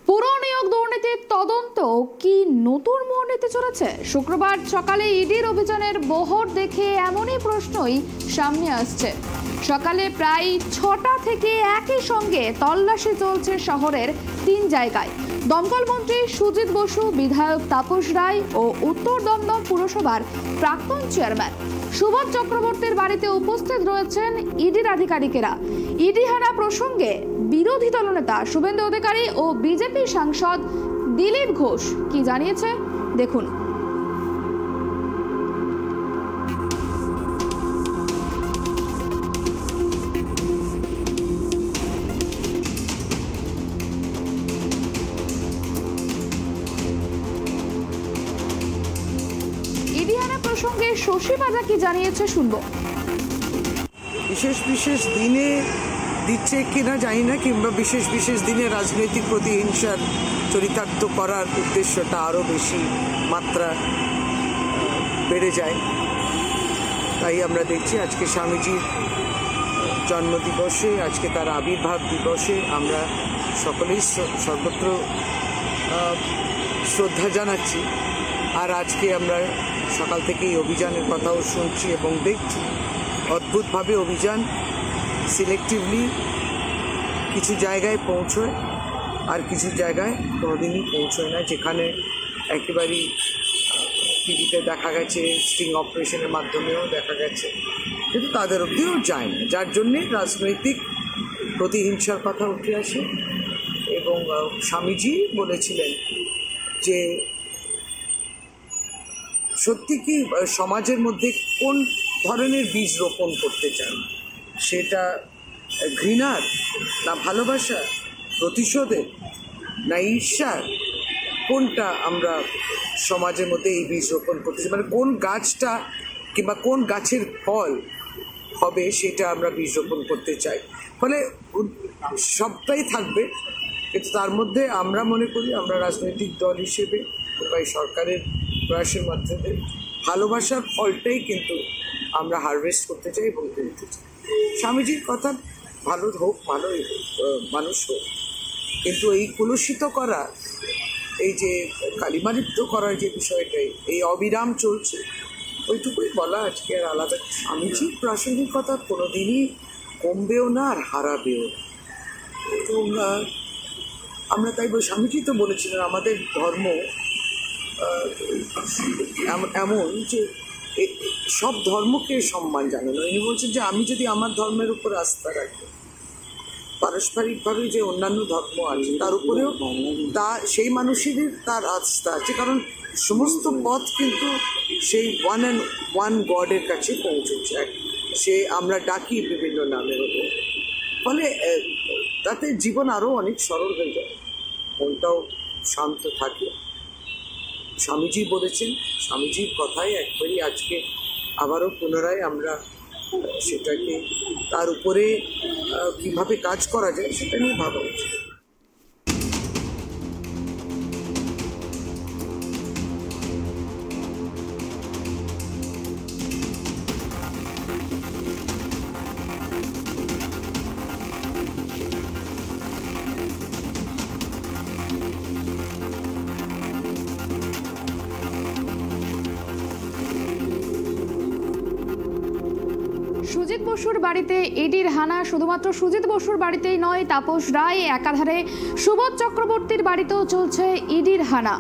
পুর নিয়োগ দুর্নীতির তদন্ত কি নতুন মোড় নিতে চলেছে? শুক্রবার সকালে ইডির অভিযানের বহর দেখে এমনই প্রশ্নই সামনে আসছে। সকালে প্রায় ৬টা থেকে একই সঙ্গে তল্লাশি চলছে শহরের ৩ জায়গায়। দমকল মন্ত্রী সুজিত বসু, বিধায়ক তাপস রায় ও উত্তর দমদম পুরসভার প্রাক্তন চেয়ারম্যান সুবোধ চক্রবর্তীর বাড়িতে উপস্থিত রয়েছেন ইডির আধিকারিকেরা। ইডি হানা প্রসঙ্গে বিরোধী দলনেতা শুভেন্দু অধিকারী ও বিজেপি সাংসদ দিলীপ ঘোষ কি জানিয়েছে দেখুন। ইডি হানা প্রসঙ্গে শশী পাজা কি জানিয়েছে শুনবো। বিশেষ বিশেষ দিনে দিচ্ছে কিনা জানি না, কিংবা বিশেষ বিশেষ দিনে রাজনৈতিক প্রতিহিংসার চরিতার্থ করার উদ্দেশ্যটা আরও বেশি মাত্রা বেড়ে যায়। তাই আমরা দেখছি আজকে স্বামীজির জন্মদিবসে, আজকে তার আবির্ভাব দিবসে আমরা সকলেই সর্বত্র শ্রদ্ধা জানাচ্ছি। আর আজকে আমরা সকাল থেকে এই অভিযানের কথাও শুনছি এবং দেখছি। অদ্ভুতভাবে অভিযান সিলেক্টিভলি কিছু জায়গায় পৌঁছয় আর কিছু জায়গায় কোনোদিনই পৌঁছয় না, যেখানে একেবারেই টিভিতে দেখা গেছে, স্টিং অপারেশনের মাধ্যমেও দেখা গেছে, কিন্তু তাদের অবধিও যায় না, যার জন্যে রাজনৈতিক প্রতিহিংসার কথা উঠে আসে। এবং স্বামীজি বলেছিলেন যে সত্যি কি সমাজের মধ্যে কোন ধরনের বীজ রোপণ করতে চান, সেটা ঘৃণার না ভালোবাসা, প্রতিশোধের না ঈর্ষার, কোনটা আমরা সমাজের মধ্যে এই বীজ রোপণ করতে চাই, মানে কোন গাছটা কিংবা কোন গাছের ফল হবে সেটা আমরা বীজ রোপণ করতে চাই। ফলে সবটাই থাকবে, কিন্তু তার মধ্যে আমরা মনে করি আমরা রাজনৈতিক দল হিসেবে বা সরকারের প্রয়াসের মাধ্যমে ভালোবাসার ফলটাই কিন্তু আমরা হারভেস্ট করতে চাই এবং তুলতে চাই। স্বামীজির কথা ভালো হোক, ভালো মানুষ হোক, কিন্তু এই কলুষিত করা, এই যে কালিমালিপ্ত করার যে বিষয়টাই এই অবিরাম চলছে, ওইটুকুই বলা আজকে। আর আলাদা স্বামীজির প্রাসঙ্গিকতা কোনোদিনই কমবেও না আর হারাবেও না। তো আমরা তাই স্বামীজি তো বলেছিলেন আমাদের ধর্ম এমন যে সব ধর্মকে সম্মান জানানো। ইনি বলছেন যে আমি যদি আমার ধর্মের উপর আস্থা রাখি, পারস্পরিকভাবে যে অন্যান্য ধর্ম আছে তার উপরেও সেই মানুষেরই তার আস্থা আছে, কারণ সমস্ত পথ কিন্তু সেই ওয়ান গডের কাছে পৌঁছেছে। সে আমরা ডাকি বিভিন্ন নামের ওপর, ফলে তাতে জীবন আরও অনেক সরল হয়ে যায়, মনটাও শান্ত থাকে। স্বামীজি বলেছেন, স্বামীজির কথাই একবারই আজকে আবারও পুনরায় আমরা সেটাকে তার উপরে কীভাবে কাজ করা যায় সেটা নিয়ে ভাবা উচিত। সুজিত বসুর বাড়িতে ইডির হানা শুধুমাত্র সুজিত বসুর বাড়িতেই নয়, তাপস রায়, একাধারে সুবোধ চক্রবর্তীর বাড়িতেও চলছে ইডির হানা।